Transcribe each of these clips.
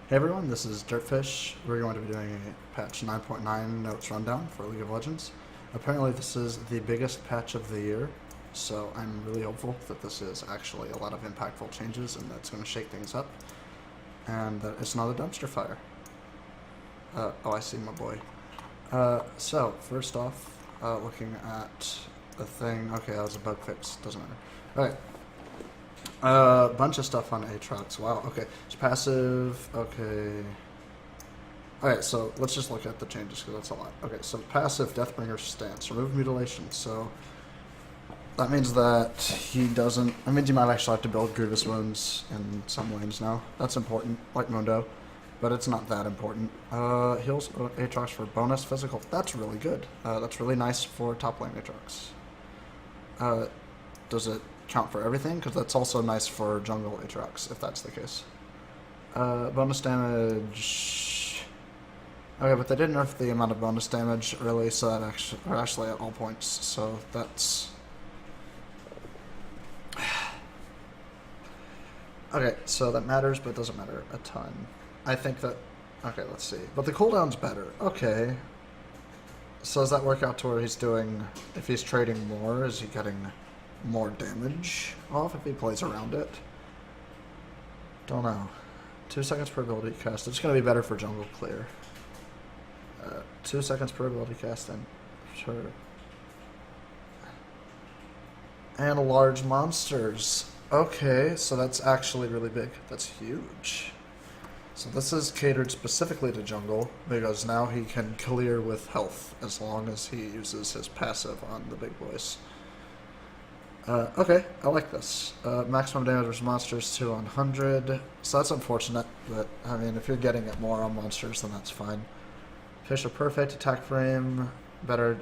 Hey everyone, this is Dirtfish. We're going to be doing a patch 9.9 notes rundown for League of Legends. Apparently this is the biggest patch of the year, so I'm really hopeful that this is actually a lot of impactful changes and that's going to shake things up, and that it's not a dumpster fire. Oh, I see my boy. So, first off, looking at the thing, okay, that was a bug fix, doesn't matter. Okay. Bunch of stuff on Aatrox. Wow, okay. It's passive, okay. Alright, so let's just look at the changes because that's a lot. Okay, so passive Deathbringer stance. Remove mutilation. So that means that he doesn't. That means you might actually have to build Grievous Wounds in some lanes now. That's important, like Mundo, but it's not that important. Heals Aatrox for bonus physical. That's really good. That's really nice for top lane Aatrox. Does it count for everything? Because that's also nice for jungle Aatrox, if that's the case. Bonus damage. Okay, but they didn't nerf the amount of bonus damage early, so that actually at all points. So that's okay. So that matters, but it doesn't matter a ton. I think that. Okay, let's see. But the cooldown's better. Okay. So does that work out to where he's doing? If he's trading more, is he getting more damage off if he plays around it? Don't know. 2 seconds per ability cast. It's going to be better for jungle clear. 2 seconds per ability cast and sure. And large monsters. Okay, so that's actually really big. That's huge. So this is catered specifically to jungle because now he can clear with health as long as he uses his passive on the big boys. Okay, I like this. Maximum damage versus monsters 2 on 100. So that's unfortunate, but I mean, if you're getting it more on monsters, then that's fine. Fish a perfect attack frame, better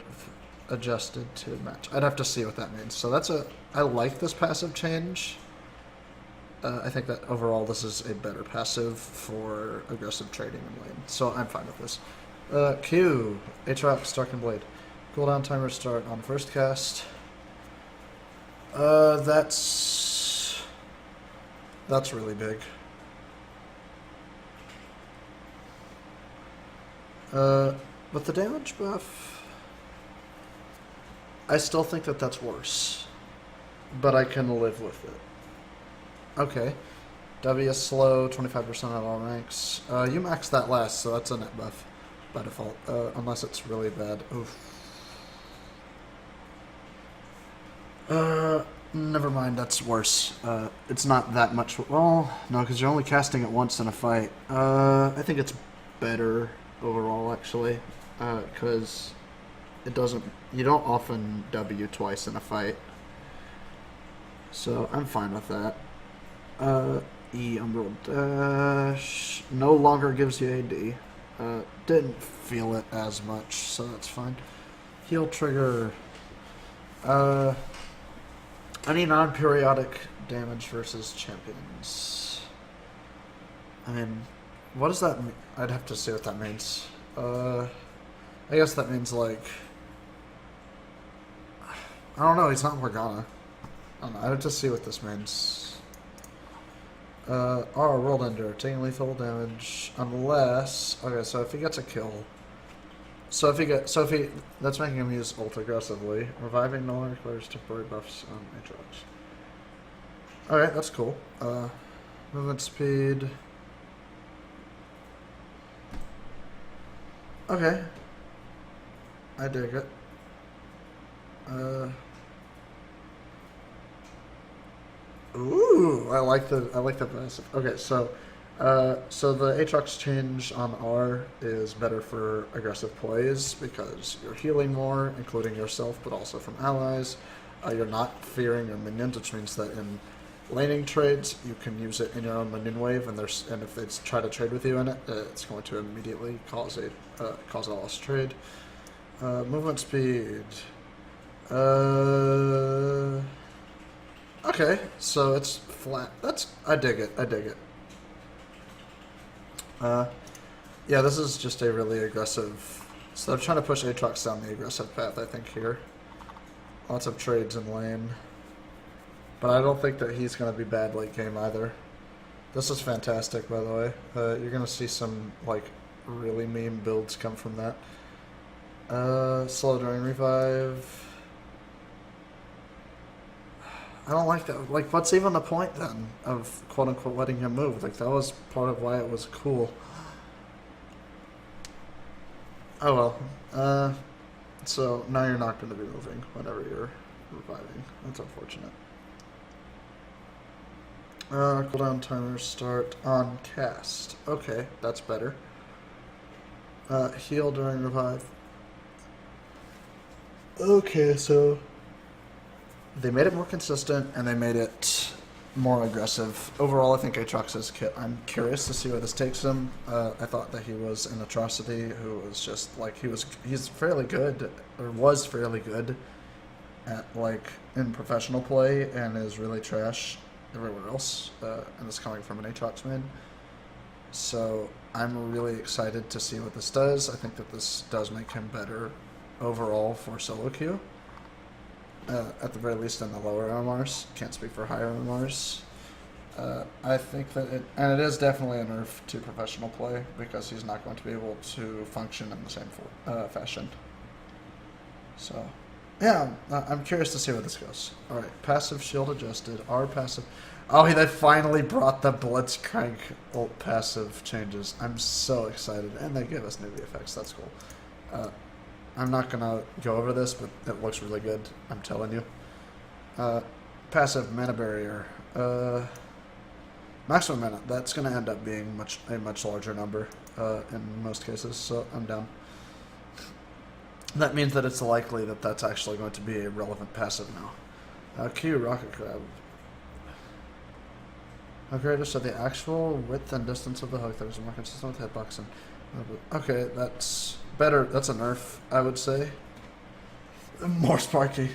adjusted to match. I'd have to see what that means. So that's I like this passive change. I think that overall this is a better passive for aggressive trading in lane. So I'm fine with this. Q, Aatrox, Darkened Blade. Cooldown timer start on first cast. That's really big. But the damage buff, I still think that that's worse, but I can live with it. Okay, W is slow, 25% on all ranks. You max that last, so that's a net buff by default, unless it's really bad. Oof. Never mind, that's worse. It's not that much. Well, no, because you're only casting it once in a fight. I think it's better overall, actually, because it doesn't. You don't often W twice in a fight, so I'm fine with that. E Umbral Dash no longer gives you AD. Didn't feel it as much, so that's fine. Heal trigger. Any non-periodic damage versus champions. I mean, what does that mean? I'd have to see what that means. I guess that means, like, I don't know, he's not Morgana. I don't know, I have to see what this means. World Ender, taking lethal damage, unless, okay, so if he gets a kill. So if he that's making him use ult aggressively. Reviving no longer requires temporary buffs on Aatrox. Alright, that's cool. Movement speed. Okay. I dig it. Ooh, I like the passive. Okay, so the Aatrox change on R is better for aggressive plays because you're healing more, including yourself, but also from allies. You're not fearing your minions, which means that in laning trades, you can use it in your own minion wave, and if they try to trade with you in it, it's going to immediately cause a lost trade. Movement speed. Okay, so it's flat. I dig it. Yeah, this is just a really aggressive. So they're trying to push Aatrox down the aggressive path, I think, here. Lots of trades in lane. But I don't think that he's going to be bad late game either. This is fantastic, by the way. You're gonna see some like really meme builds come from that. Slow during revive. I don't like that. Like, what's even the point then of quote unquote letting him move? Like, that was part of why it was cool. Oh well. So now you're not going to be moving whenever you're reviving. That's unfortunate. Cooldown timer start on cast. Okay, that's better. Heal during revive. Okay, so they made it more consistent and they made it more aggressive. Overall, I think Aatrox's kit, I'm curious to see where this takes him. I thought that he was an atrocity who was just like, he's fairly good, or was fairly good at like in professional play and is really trash everywhere else, and it's coming from an Aatrox main. So I'm really excited to see what this does. I think that this does make him better overall for solo queue. At the very least in the lower MMRs. Can't speak for higher MMRs. I think that it is definitely a nerf to professional play because he's not going to be able to function in the same fashion. So, yeah, I'm curious to see where this goes. Alright, passive shield adjusted. Our passive. Oh, they finally brought the Blitzcrank ult passive changes. I'm so excited. And they give us newbie effects. That's cool. I'm not going to go over this, but it looks really good. I'm telling you. Passive mana barrier. Maximum mana. That's going to end up being a much larger number in most cases, so I'm down. That means that it's likely that that's actually going to be a relevant passive now. Q, Rocket Crab. Upgraded so the actual width and distance of the hook that is more consistent with hitbox. Okay, that's better. That's a nerf, I would say. More sparky.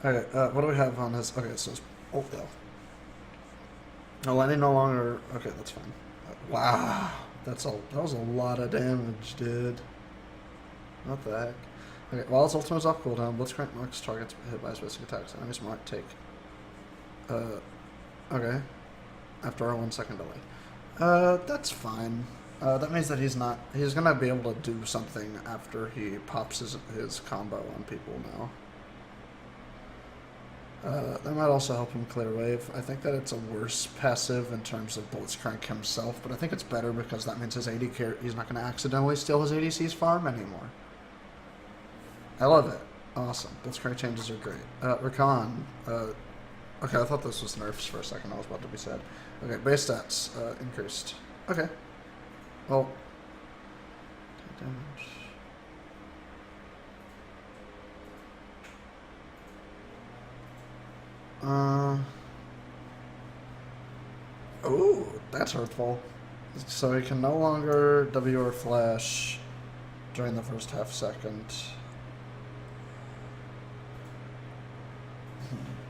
Okay, what do we have on his? Okay, so it's ult though. Oh, Lenny no longer. Okay, that's fine. Wow, that was a lot of damage, dude. What the heck? Okay, while its ultimate is off cooldown, Blitzcrank marks targets hit by specific attacks. Enemies might take. Okay. After our 1 second delay. That's fine. That means that he's gonna be able to do something after he pops his combo on people now. That might also help him clear wave. I think that it's a worse passive in terms of Blitzcrank himself, but I think it's better because that means his AD he's not gonna accidentally steal his ADC's farm anymore. I love it. Awesome. Blitzcrank changes are great. Rakan. Okay, I thought this was nerfs for a second. I was about to be sad. Okay, base stats increased. Okay. Well. Damage. Oh, that's hurtful. So he can no longer W or flash during the first half second.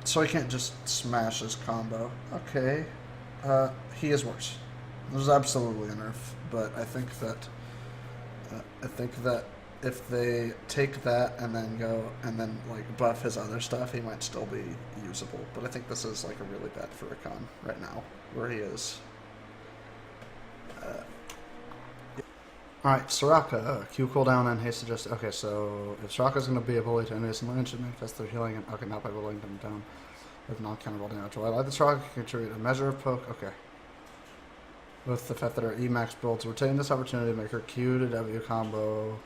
So he can't just smash his combo. Okay. He is worse. There's absolutely a nerf, but I think that if they take that and then go and then like buff his other stuff, he might still be usable. But I think this is like a really bad for Rakan right now, where he is. Alright, Soraka, Q cooldown and haste adjusted. Okay, so if Soraka's going to be a bully to enemies in lane, should manifest their healing and okay, not by bullying them down with non-counterable damage. Well, I like the Soraka can contribute a measure of poke. Okay. With the fact that our Emax builds, we're taking this opportunity to make her Q to W combo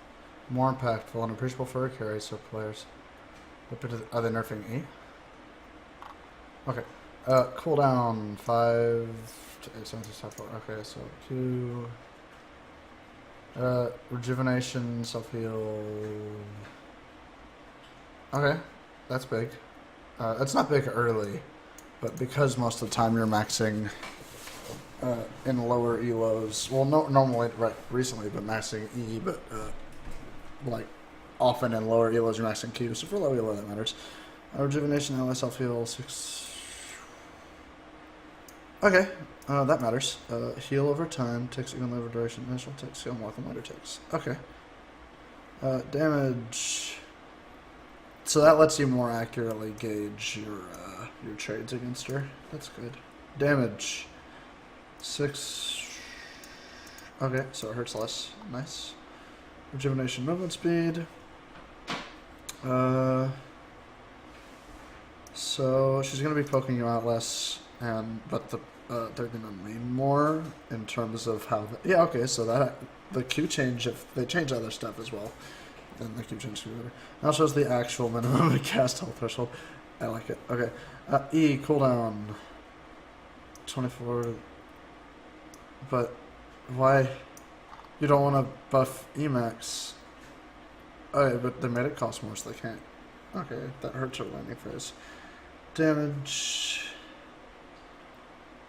more impactful and appreciable for her carry, so players. Are they nerfing E? Okay. Cooldown 5 to 8 seconds to 4. Okay, so Q. Rejuvenation, self-heal. Okay, that's big. It's not big early, but because most of the time you're maxing in lower elos, well, normally, right, recently, but maxing E, but like often in lower elos you're maxing Q, so for low elo that matters. Rejuvenation, ally, self-heal, 6. Okay, that matters. Heal over time, takes even lower duration, initial takes heal more than later takes. Okay. Damage. So that lets you more accurately gauge your trades against her. That's good. Damage. 6. Okay, so it hurts less. Nice. Rejuvenation movement speed. So she's gonna be poking you out less, but they're gonna lean more in terms of how. Yeah, okay. So that the Q change, if they change other stuff as well, then the Q change can be better. Now shows the actual minimum cast health threshold. I like it. Okay. E cooldown. 24. But why? You don't want to buff Emax. Okay, but they made it cost more, so they can't. Okay, that hurts her landing phase. Damage.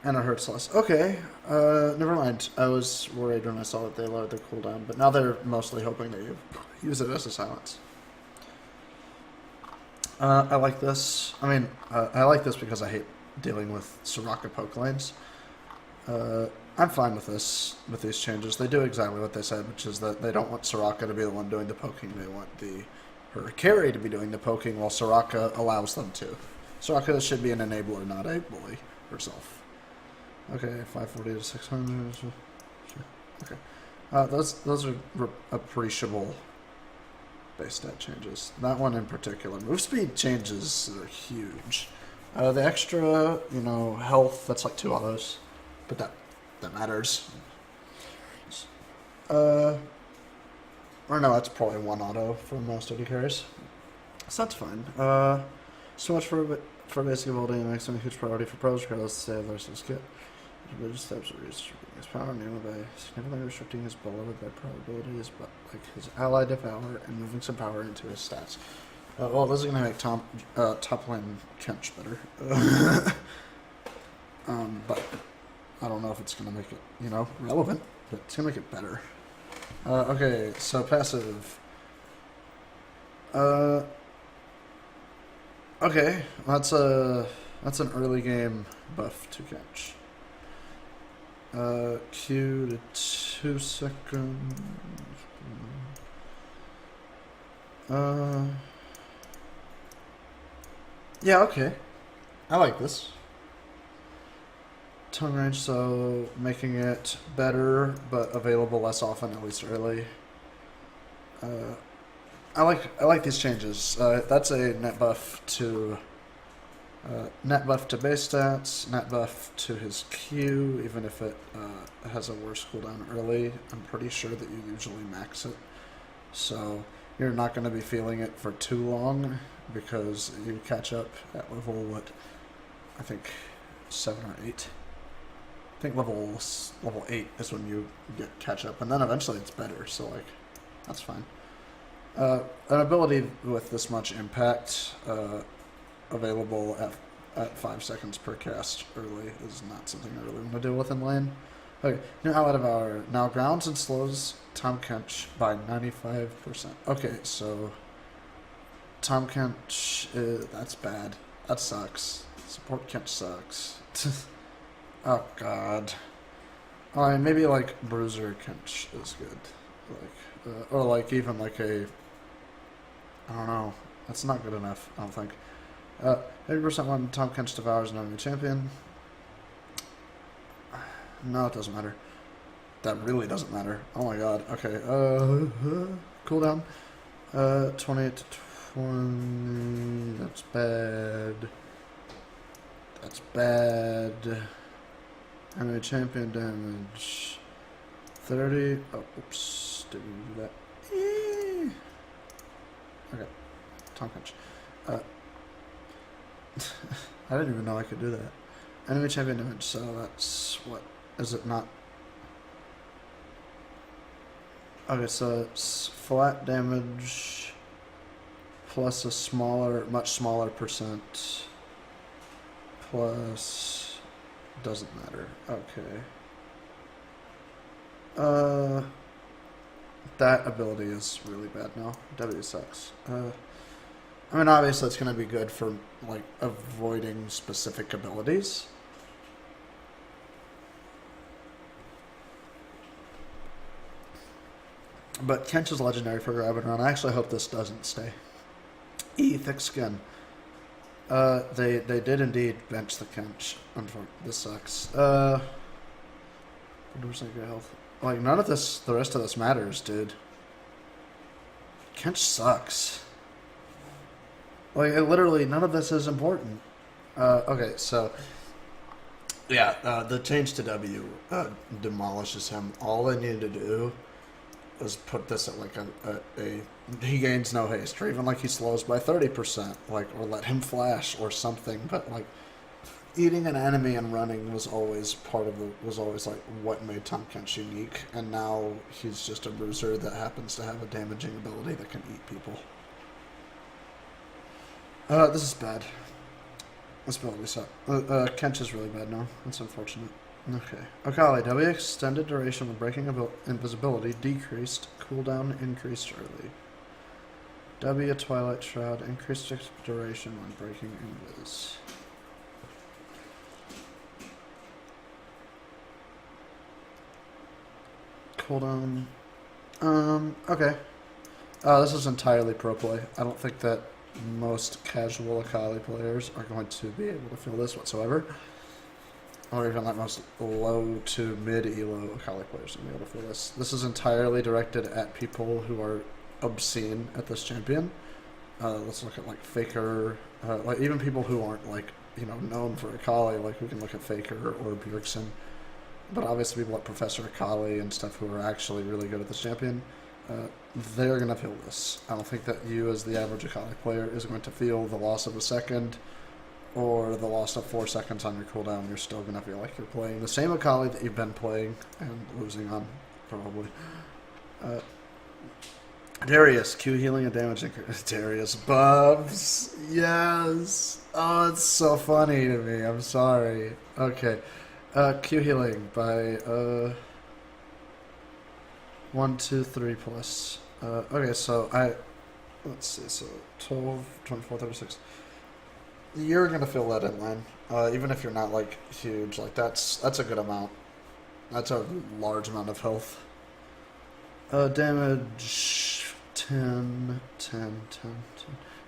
And it hurts less. Okay, never mind. I was worried when I saw that they lowered their cooldown, but now they're mostly hoping that you use it as a silence. I like this. I mean, I like this because I hate dealing with Soraka poke lanes. I'm fine with this, with these changes. They do exactly what they said, which is that they don't want Soraka to be the one doing the poking. They want her carry to be doing the poking while Soraka allows them to. Soraka should be an enabler, not a bully herself. Okay, 540 to 600. Sure. Okay. Those are appreciable base stat changes. That one in particular. Move speed changes are huge. The extra, health, that's like 2 autos. But that matters. Or no, that's probably 1 auto for most AD carries. So that's fine. So much for basic ability and makes a huge priority for pros, regardless of save versus kit. Religious steps are restricting his power nearly by significantly restricting his beloved by probabilities, but like his ally devour and moving some power into his stats. Well, this is going to make top lane Kench better. But I don't know if it's going to make it, relevant, but it's going to make it better. Okay, so passive. Okay, that's an early game buff to Kench. Q to 2 seconds. Yeah, okay. I like this. Tongue range, so making it better, but available less often, at least early. I like these changes. That's a net buff to base stats, net buff to his Q, even if it has a worse cooldown early. I'm pretty sure that you usually max it, so you're not going to be feeling it for too long because you catch up at level I think 7 or 8. I think level 8 is when you catch up, and then eventually it's better. So that's fine. An ability with this much impact available at 5 seconds per cast early is not something I really want to deal with in lane. Okay, new ally devour. Now grounds and slows Tom Kench by 95%. Okay, so Tom Kench, that's bad. That sucks. Support Kench sucks. Oh god. I mean, maybe Bruiser Kench is good. Or even a, I don't know. That's not good enough, I don't think. 80% when Tom Kench devours an enemy champion. No, it doesn't matter. That really doesn't matter. Oh my god. Okay. Cooldown. 28 to 20. That's bad. That's bad. Enemy champion damage. 30. Oh, oops. Did we do that? Okay. Tom Kench. I didn't even know I could do that. Enemy champion damage, so that's what? Is it not? Okay, so it's flat damage plus a much smaller percent plus doesn't matter. Okay. That ability is really bad now. W sucks. I mean, obviously it's going to be good for, avoiding specific abilities. But Kench is legendary for grabbing around. I actually hope this doesn't stay. Thick skin. They did indeed bench the Kench. Unfortunately, this sucks. 100% good health. Like, none of this, the rest of this matters, dude. Kench sucks. Like, it literally, none of this is important. Okay, so, yeah, the change to W demolishes him. All they needed to do was put this at, like, he gains no haste, or even, like, he slows by 30%, like, or let him flash, or something, but, like, eating an enemy and running was always like what made Tahm Kench unique, and now he's just a bruiser that happens to have a damaging ability that can eat people. This is bad. This ability sucks. Kench is really bad now. That's unfortunate. Okay. Akali, W extended duration when breaking invisibility decreased, cooldown increased early. W Twilight Shroud increased duration when breaking invis. Cooldown. Okay. This is entirely pro play. I don't think that most casual Akali players are going to be able to feel this whatsoever. Or even like most low to mid elo Akali players are going to be able to feel this. This is entirely directed at people who are obscene at this champion. Let's look at like Faker, like even people who aren't like, you know, known for Akali, like we can look at Faker or Bjergsen. But obviously people like Professor Akali and stuff who are actually really good at this champion, they're going to feel this. I don't think that you as the average Akali player is going to feel the loss of a second or the loss of 4 seconds on your cooldown. You're still going to feel like you're playing the same Akali that you've been playing and losing on, probably. Darius, Q healing and damage increase. Darius buffs. Yes. Oh, it's so funny to me. I'm sorry. Okay. Q healing by 1, 2, 3 plus. Okay, so let's see, so 12, 24, 36. You're gonna feel that in line, even if you're not like huge. Like that's a good amount. That's a large amount of health. Damage 10, 10, 10, 10.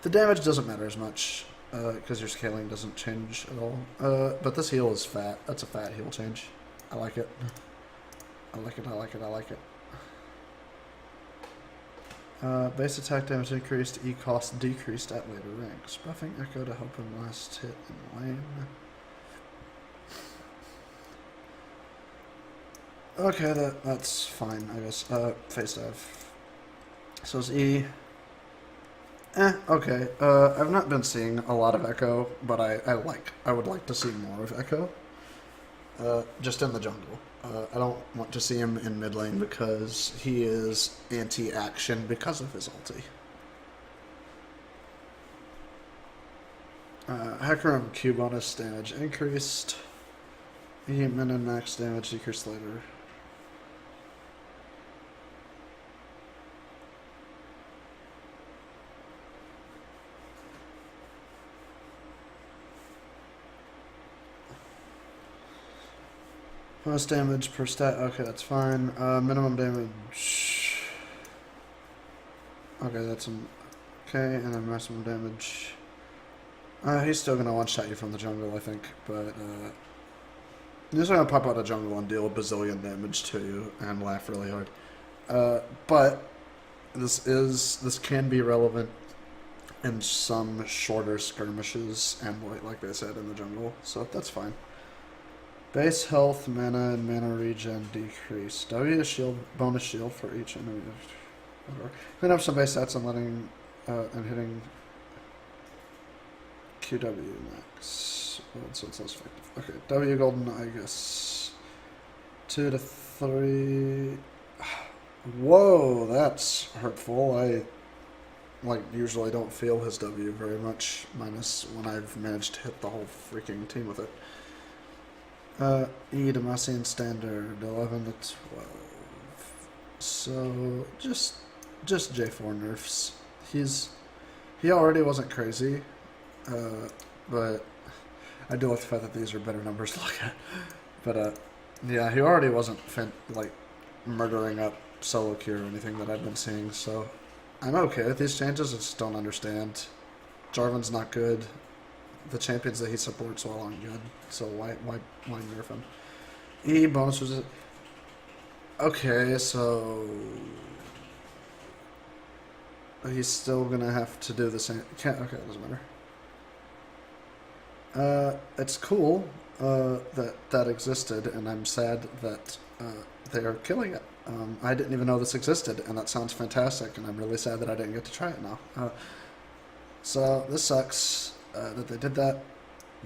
The damage doesn't matter as much. Because your scaling doesn't change at all. But this heal is fat. That's a fat heal change. I like it. I like it, I like it, I like it. Base attack damage increased, E cost decreased at later ranks. Buffing Echo to help him last hit in lane. Okay, that's fine, I guess. Face dive. So it's E. Okay. I've not been seeing a lot of Echo, but I would like to see more of Echo. Just in the jungle. I don't want to see him in mid lane because he is anti-action because of his ulti. Hecarim Q bonus damage increased. Min and max damage decreased later. Most damage per stat. Okay, that's fine. Minimum damage. Okay, that's okay, and then maximum damage. He's still gonna one-shot you from the jungle, I think, but he's just gonna pop out of jungle and deal a bazillion damage to you and laugh really hard. But this can be relevant in some shorter skirmishes and like they said in the jungle, so that's fine. Base health, mana, and mana regen decrease. W is shield, bonus shield for each enemy. Clean up some base stats and letting and hitting QW max. Well, so it's less effective. Okay, W golden, I guess. 2 to 3. Whoa, that's hurtful. I usually don't feel his W very much, minus when I've managed to hit the whole freaking team with it. E Demacian standard 11 to 12. So just J4 nerfs. He already wasn't crazy, but I do like the fact that these are better numbers to look at. But yeah, he already wasn't like murdering up solo queue or anything that I've been seeing. So I'm okay with these changes. I just don't understand. Jarvan's not good. The champions that he supports all aren't good, so why nerf him? E bonus was Okay, so he's still gonna have to do the same. Can't. Okay, it doesn't matter. It's cool that existed, and I'm sad that they are killing it. I didn't even know this existed, and that sounds fantastic, and I'm really sad that I didn't get to try it now. So this sucks that they did that.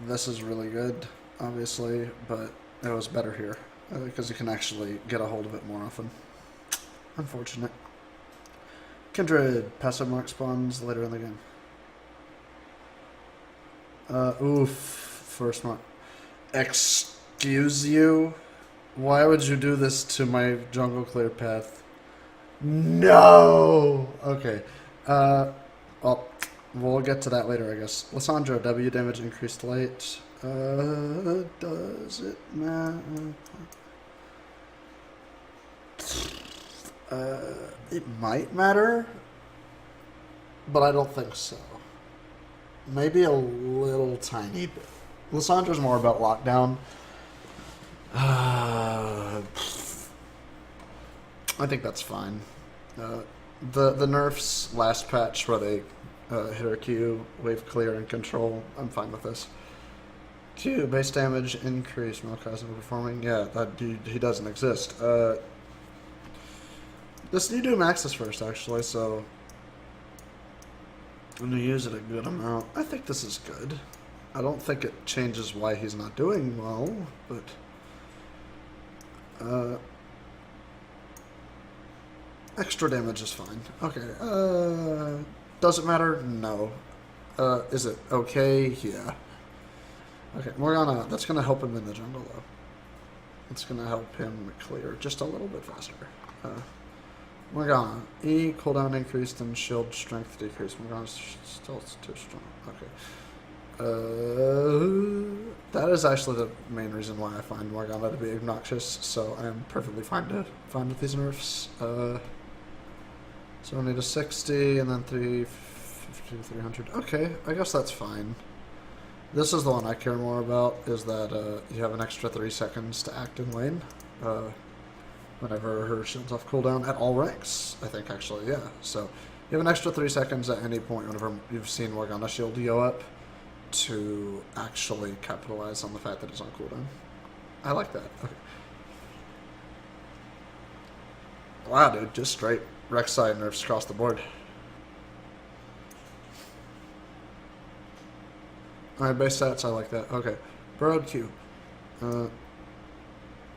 This is really good, obviously, but it was better here because you can actually get a hold of it more often. Unfortunate. Kindred, passive mark spawns later in the game. Oof, first mark. Excuse you? Why would you do this to my jungle clear path? No! Okay. Well, we'll get to that later, I guess. Lissandra, W damage increased late. Does it matter? It might matter, but I don't think so. Maybe a little tiny bit. Lissandra's more about lockdown. I think that's fine. The nerfs last patch where they hit her Q, wave clear, and control. I'm fine with this. Q base damage increase. Malachi's overperforming. Yeah, he doesn't exist. This you do max this first actually, so I'm gonna use it a good amount. I think this is good. I don't think it changes why he's not doing well, but extra damage is fine. Okay. Does it matter? No. Is it okay? Yeah. Okay, Morgana. That's gonna help him in the jungle though. It's gonna help him clear just a little bit faster. Morgana. E cooldown increased and shield strength decreased. Morgana's still too strong. Okay. That is actually the main reason why I find Morgana to be obnoxious, so I'm perfectly fine with these nerfs. So I need a 60 and then 350 to 300. Okay, I guess that's fine. This is the one I care more about, is that you have an extra 3 seconds to act in lane. Whenever her shield's off cooldown at all ranks, I think actually, yeah. So you have an extra 3 seconds at any point whenever you've seen Morgana shield go up to actually capitalize on the fact that it's on cooldown. I like that. Okay. Wow, dude, just straight Rek'Sai nerfs across the board. Alright, base stats, I like that. Okay. Broad Q.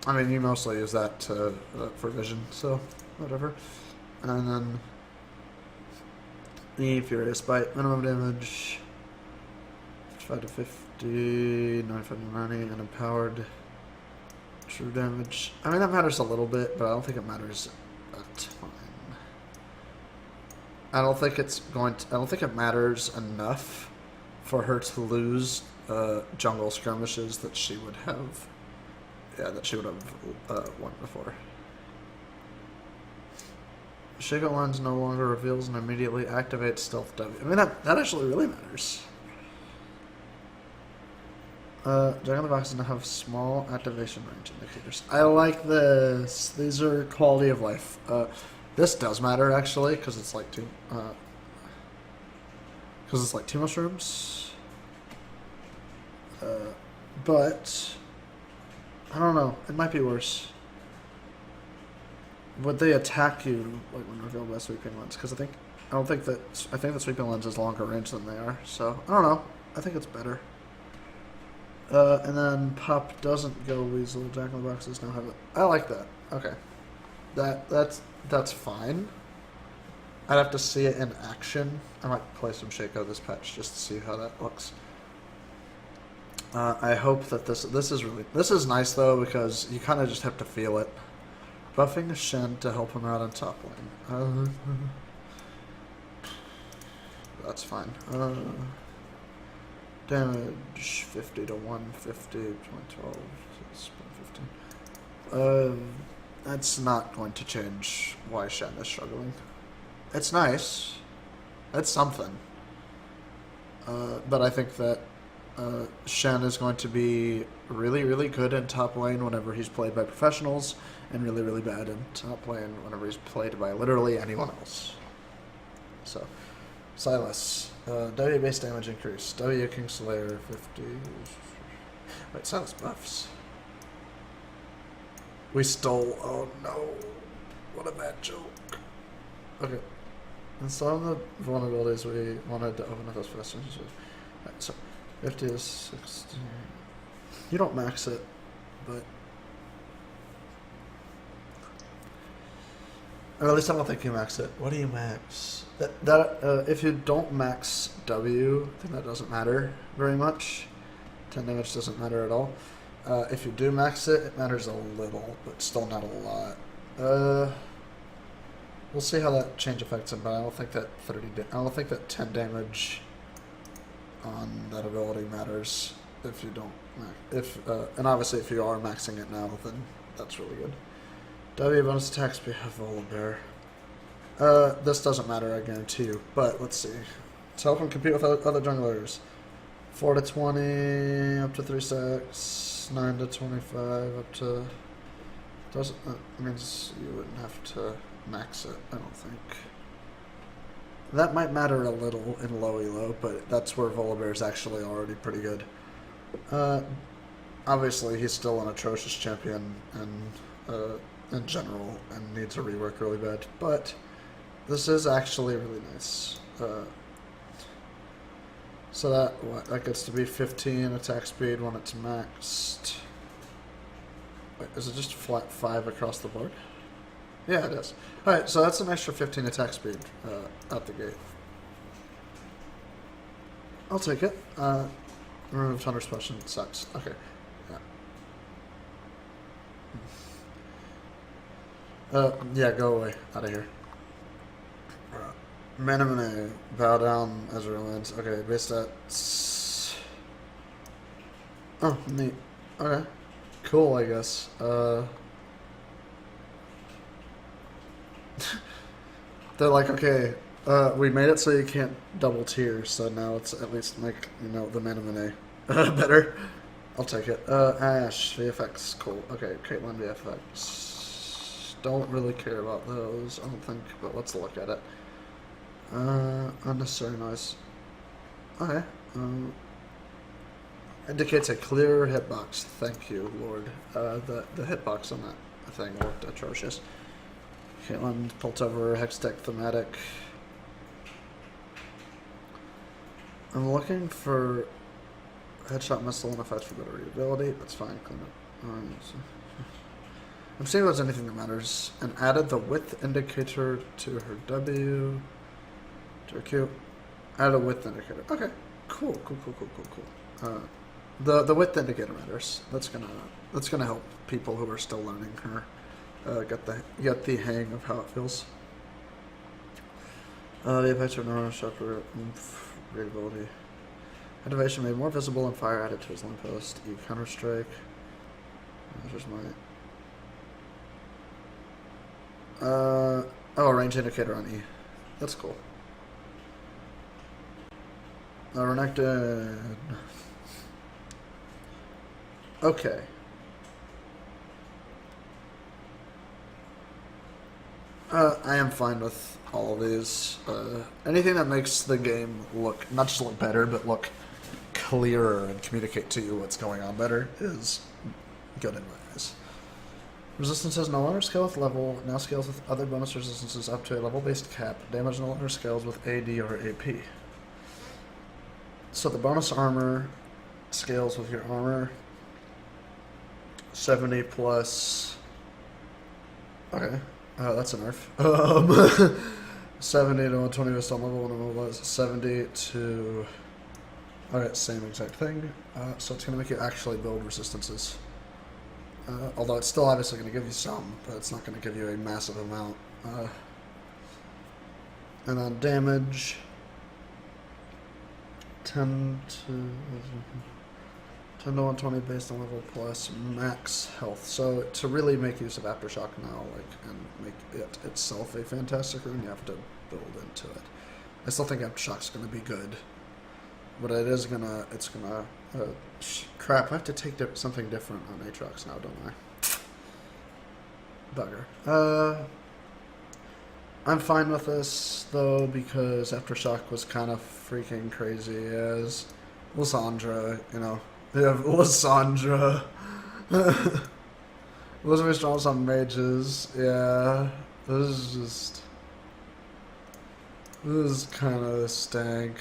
I mean, you mostly use that for vision, so whatever. And then the Furious Bite, minimum damage 55 to 50, 95 to 90, and empowered true damage. I mean, that matters a little bit, but I don't think it matters a ton. I don't think it matters enough for her to lose jungle skirmishes that she would have. Yeah, that she would have won before. Shaco Lens no longer reveals and immediately activates Stealth W. I mean, that actually really matters. Jack in the Box now have small activation range indicators. I like this. These are quality of life. This does matter actually, because it's like two mushrooms. But I don't know. It might be worse. Would they attack you like when revealed by sweeping lens? Because I think the sweeping lens is longer range than they are. So I don't know. I think it's better. And then Pop doesn't go Weasel. Jack in the Boxes now have it. I like that. Okay, that's fine. I'd have to see it in action. I might play some Shaco this patch just to see how that looks. I hope that this is nice though, because you kind of just have to feel it. Buffing Shen to help him out on top lane. That's fine. Damage 50 to 150, 12, 15. That's not going to change why Shen is struggling. It's nice. It's something. But I think that Shen is going to be really, really good in top lane whenever he's played by professionals, and really, really bad in top lane whenever he's played by literally anyone else. So, Silas. W base damage increase. W Kingslayer 50. Wait, Silas buffs. We stole. Oh no. What a bad joke. Okay. And some of the vulnerabilities we wanted to open up those faster. Right, so 50 is 60. You don't max it, but. Or at least I don't think you max it. What do you max? If you don't max W, then that doesn't matter very much. 10 damage doesn't matter at all. If you do max it, it matters a little, but still not a lot. We'll see how that change affects him, but I don't think that I don't think that 10 damage on that ability matters if you don't and obviously if you are maxing it now, then that's really good. W bonus attack speed of Volibear. This doesn't matter, I guarantee you. But let's see. To help him compete with other junglers. 4 to 20, up to 3 secs. 9 to 25, up to. Doesn't that means you wouldn't have to max it? I don't think. That might matter a little in low elo, but that's where Volibear is actually already pretty good. Obviously, he's still an atrocious champion, and in general, and needs a rework really bad, but this is actually really nice. So that gets to be 15 attack speed when it's maxed. Wait, is it just flat 5 across the board? Yeah, it is. Alright, so that's an extra 15 attack speed out the gate. I'll take it. Removed Hunter's Potion sucks. Okay. Yeah, go away. Out of here. Manamune, bow down as ruins. Okay, base stats. Oh, neat. Okay. Cool, I guess. They're like, okay, we made it so you can't double tier, so now it's at least like, you know, the Manamune better. I'll take it. Ashe, VFX, cool. Okay, Caitlyn VFX. Don't really care about those, I don't think, but let's look at it. Unnecessary noise. Okay. Indicates a clear hitbox. Thank you, Lord. The hitbox on that thing looked atrocious. Caitlyn, Piltover, Hextech, Thematic. I'm looking for headshot missile and effects for better readability. That's fine. Clean it. I'm seeing if there's anything that matters. And added the width indicator to her W. To her Q. Added a width indicator. Okay. Cool. The width indicator matters. That's gonna help people who are still learning her get the hang of how it feels. The effects of neural sharper readability. Activation made more visible and fire added to his limp post. E counter strike. There's my range indicator on E. That's cool. Renekton. Okay. I am fine with all of these. Anything that makes the game look, not just look better, but look clearer and communicate to you what's going on better is good in my eyes. Resistances no longer scale with level, now scales with other bonus resistances up to a level-based cap. Damage no longer scales with AD or AP. So the bonus armor scales with your armor. 70 plus... Okay, that's a nerf. 70 to 120 based on level, when it was 70 to... Alright, same exact thing. So it's going to make you actually build resistances. Although it's still obviously going to give you some, but it's not going to give you a massive amount. And then damage... 10 to 120 based on level plus max health. So to really make use of Aftershock now, and make it itself a fantastic rune, you have to build into it. I still think Aftershock's going to be good, but it's gonna Crap, I have to take something different on Aatrox now, don't I? Bugger. I'm fine with this, though, because Aftershock was kind of freaking crazy as Lysandra, you know. They have Lysandra. Elizabeth Strong's on mages, yeah. This is kind of stank.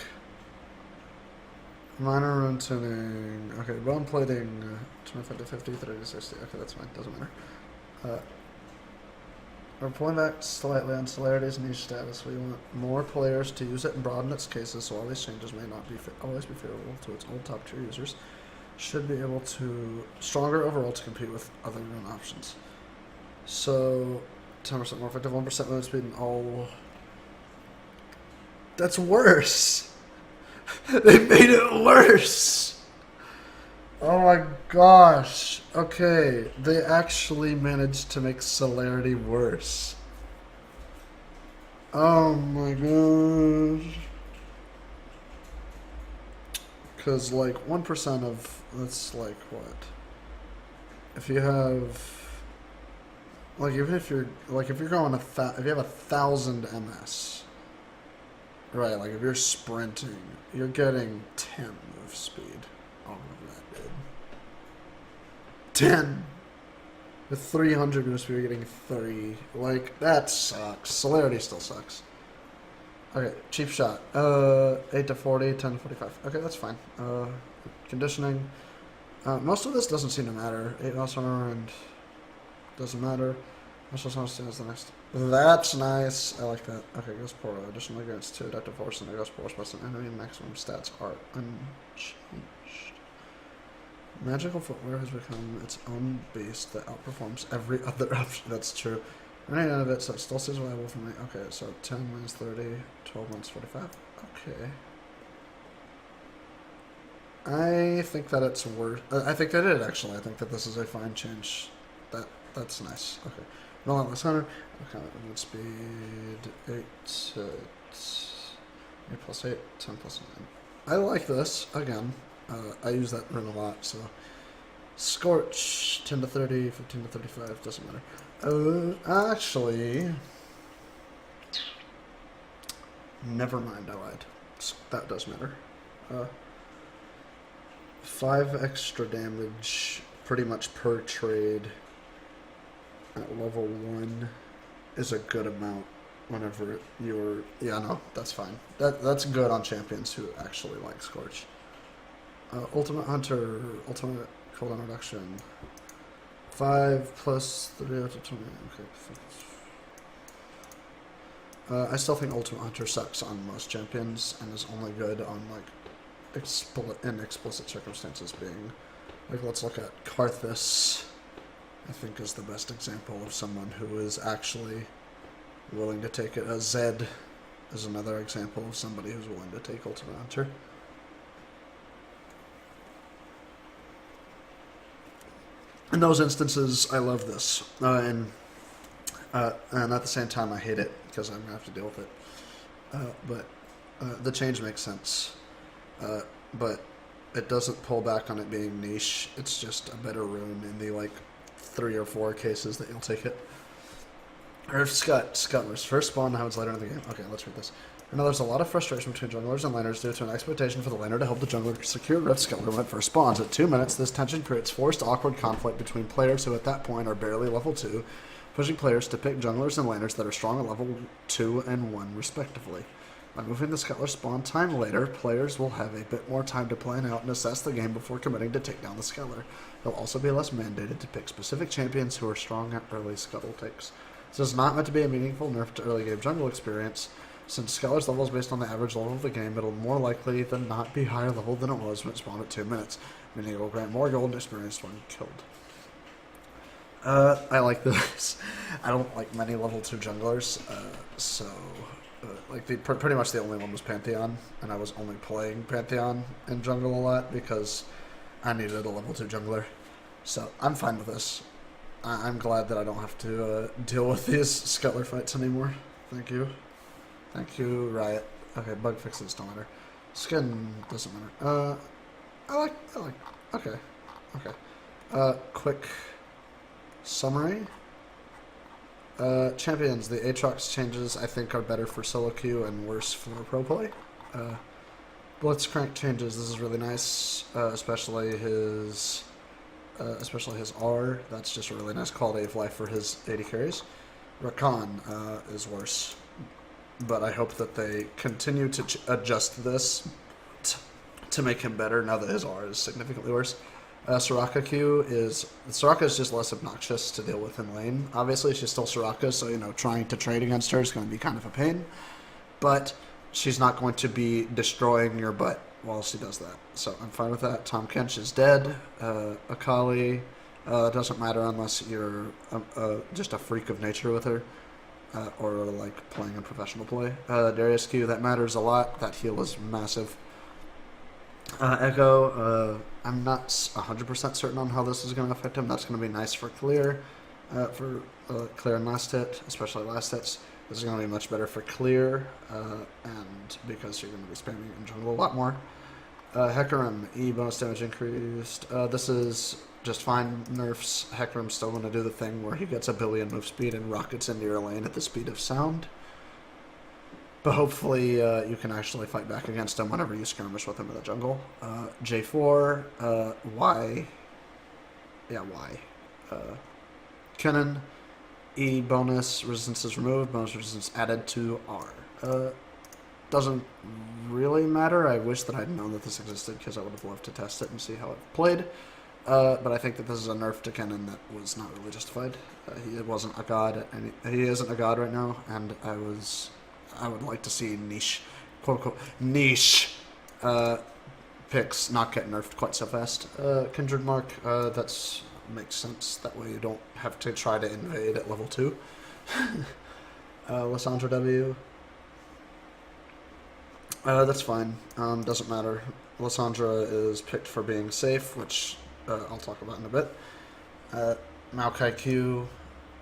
Minor rune tuning. Okay, bone plating. 25 to 50, 30 to 60. Okay, that's fine. Doesn't matter. We're pulling back slightly on Celerity's niche status. We want more players to use it and broaden its cases, so all these changes may not be always be favorable to its old top tier users. Should be able to stronger overall to compete with other rune options. So 10% more effective, 1% movement speed, and all. That's worse. They made it worse. Oh my gosh. Okay, they actually managed to make Celerity worse. Oh my gosh. Because like 1% of, that's like what? If you have, like even if you're, like if you're going if you have 1,000 MS, right, like if you're sprinting, you're getting 10 move speed off of that, dude. 10! With 300 move speed, you're getting 3. Like, that sucks. Celerity still sucks. Okay, cheap shot. 8 to 40, 10 to 45. Okay, that's fine. Conditioning. Most of this doesn't seem to matter. 8 mouse armor and doesn't matter. Most of is the next. That's nice. I like that. Okay, Ghost Portal. Additional grants 2 adaptive force and a Ghost Portal plus an enemy maximum stats are unchanged. Magical footwear has become its own beast that outperforms every other option. That's true. Running out of it, so it still stays viable for me. Okay, so 10 minus 30, 12 minus 45. Okay. I think that it's worth. I think that it actually. I think that this is a fine change. That's nice. Okay. Relentless Hunter. Okay, movement speed 8 to 8 plus 8, 10 plus 9. I like this again. I use that rune a lot, so Scorch 10 to 30, 15 to 35 doesn't matter. Actually, never mind. I lied. That does matter. 5 extra damage, pretty much per trade at level 1 is a good amount whenever you're... Yeah, no, that's fine. That's good on champions who actually like Scorch. Ultimate Hunter, ultimate cooldown reduction. 5 plus 3 out of 20. Okay. I still think Ultimate Hunter sucks on most champions and is only good on like in explicit circumstances being like, let's look at Karthus. I think is the best example of someone who is actually willing to take it. Zed is another example of somebody who's willing to take Ultimate Hunter. In those instances, I love this, and at the same time, I hate it because I'm gonna have to deal with it. But the change makes sense, but it doesn't pull back on it being niche. It's just a better rune in the like 3 or 4 cases that you'll take it. Earth Scuttlers first spawn happens later in the game. Okay, let's read this. I know there's a lot of frustration between junglers and laners due to an expectation for the laner to help the jungler secure Rift Scuttler when it first spawns. At 2 minutes, this tension creates forced, awkward conflict between players who at that point are barely level 2, pushing players to pick junglers and laners that are strong at level 2 and 1 respectively. By moving the Scuttler spawn time later, players will have a bit more time to plan out and assess the game before committing to take down the Scuttler. They'll also be less mandated to pick specific champions who are strong at early Scuttle takes. This is not meant to be a meaningful nerf to early game jungle experience. Since Scuttler's level is based on the average level of the game, it'll more likely than not be higher level than it was when it spawned at 2 minutes, meaning it will grant more golden experience when killed. I like this. I don't like many level 2 junglers, pretty much the only one was Pantheon, and I was only playing Pantheon in jungle a lot because I needed a level 2 jungler. So I'm fine with this. I'm glad that I don't have to deal with these Scuttler fights anymore. Thank you. Thank you, Riot. Okay, bug fixes don't matter. Skin doesn't matter. Okay. Okay. Quick summary. Champions, the Aatrox changes I think are better for solo queue and worse for pro play. Blitzcrank changes, this is really nice, especially his R. That's just a really nice quality of life for his AD carries. Rakan is worse, but I hope that they continue to adjust this to make him better now that his R is significantly worse. Soraka Soraka is just less obnoxious to deal with in lane. Obviously, she's still Soraka, so trying to trade against her is going to be kind of a pain. But she's not going to be destroying your butt while she does that. So I'm fine with that. Tom Kench is dead. Akali doesn't matter unless you're just a freak of nature with her. Or like playing a professional play. Darius Q, that matters a lot. That heal is massive. Echo, I'm not 100% certain on how this is going to affect him. That's going to be nice for Clear, Clear and last hit, especially last hits. This is going to be much better for Clear, and because you're going to be spamming in jungle a lot more. Hecarim, E bonus damage increased. This is just fine. Nerfs. Hecarim's still going to do the thing where he gets a billion move speed and rockets into your lane at the speed of sound. But hopefully you can actually fight back against him whenever you skirmish with him in the jungle. J4, Y. Yeah, Y. Kennen, E bonus resistance is removed, bonus resistance added to R. Doesn't really matter. I wish that I'd known that this existed because I would have loved to test it and see how it played. But I think that this is a nerf to Kennen that was not really justified. He wasn't a god, and he isn't a god right now, and I would like to see niche, quote unquote, niche picks not get nerfed quite so fast. Kindred Mark, that makes sense. That way you don't have to try to invade at level 2. Lissandra W. That's fine. Doesn't matter. Lissandra is picked for being safe, which I'll talk about in a bit. Maokai Q,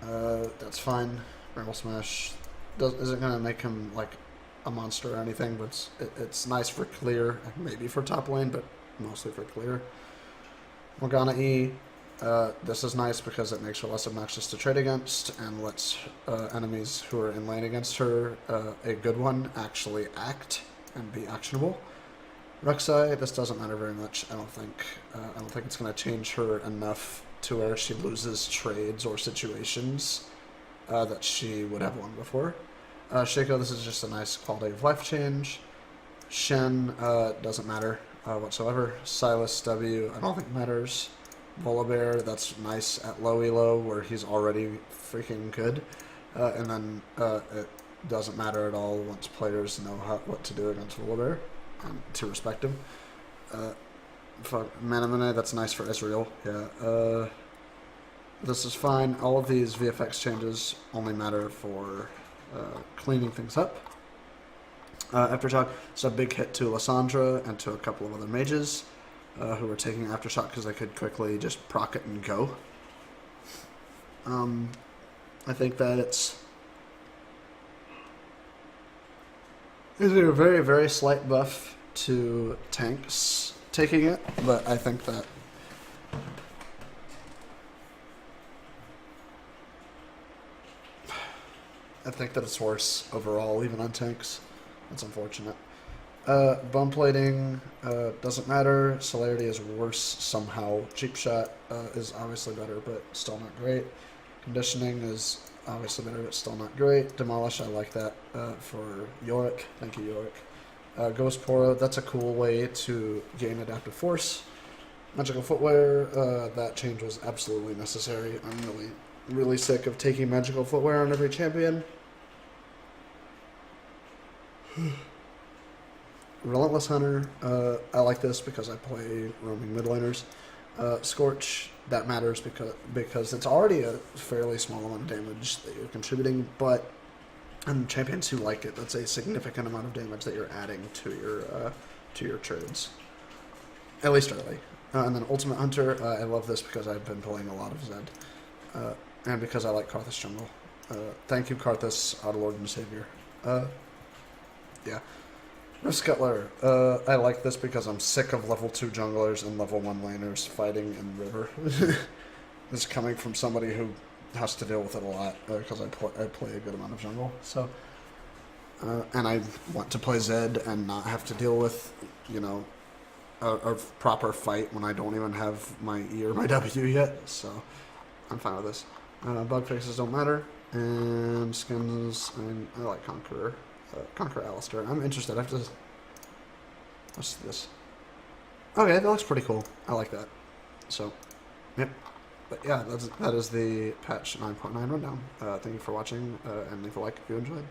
that's fine. Bramble Smash isn't going to make him like a monster or anything, but it's nice for Clear, maybe for top lane, but mostly for Clear. Morgana E, this is nice because it makes her less obnoxious to trade against and lets enemies who are in lane against her, a good one, actually act and be actionable. Rek'Sai, this doesn't matter very much, I don't think. I don't think it's going to change her enough to where she loses trades or situations that she would have won before. Shaco, this is just a nice quality of life change. Shen, doesn't matter whatsoever. Silas W, I don't think matters. Volibear, that's nice at low elo where he's already freaking good. And then it doesn't matter at all once players know what to do against Volibear and to respect him. Manamune, that's nice for Ezreal. Yeah. This is fine. All of these VFX changes only matter for cleaning things up. Aftershock, it's a big hit to Lissandra and to a couple of other mages who were taking Aftershock because they could quickly just proc it and go. I think that it's a very, very slight buff to tanks taking it, but I think that it's worse overall, even on tanks. That's unfortunate. Bone plating doesn't matter. Celerity is worse somehow. Cheap shot is obviously better, but still not great. Conditioning is obviously better, but still not great. Demolish, I like that for Yorick. Thank you, Yorick. Ghost Poro, that's a cool way to gain adaptive force. Magical footwear, that change was absolutely necessary. I'm really sick of taking magical footwear on every champion. Relentless Hunter, I like this because I play roaming mid laners. Scorch, that matters because it's already a fairly small amount of damage that you're contributing, but and champions who like it, that's a significant amount of damage that you're adding to your trades, at least early. And then Ultimate Hunter, I love this because I've been playing a lot of Zed, and because I like Karthus jungle. Thank you, Karthus, our Lord and Savior. Yeah. Scuttler. I like this because I'm sick of level 2 junglers and level 1 laners fighting in river. This is coming from somebody who has to deal with it a lot because I play a good amount of jungle. So, and I want to play Zed and not have to deal with, you know, a proper fight when I don't even have my E or my W yet. So, I'm fine with this. Bug fixes don't matter, and skins. I like Conqueror. Conquer Alistair. I'm interested. I have to. What's this? Okay, that looks pretty cool. I like that. So, yep. But yeah, that is the patch 9.9 rundown. Thank you for watching, and leave a like if you enjoyed.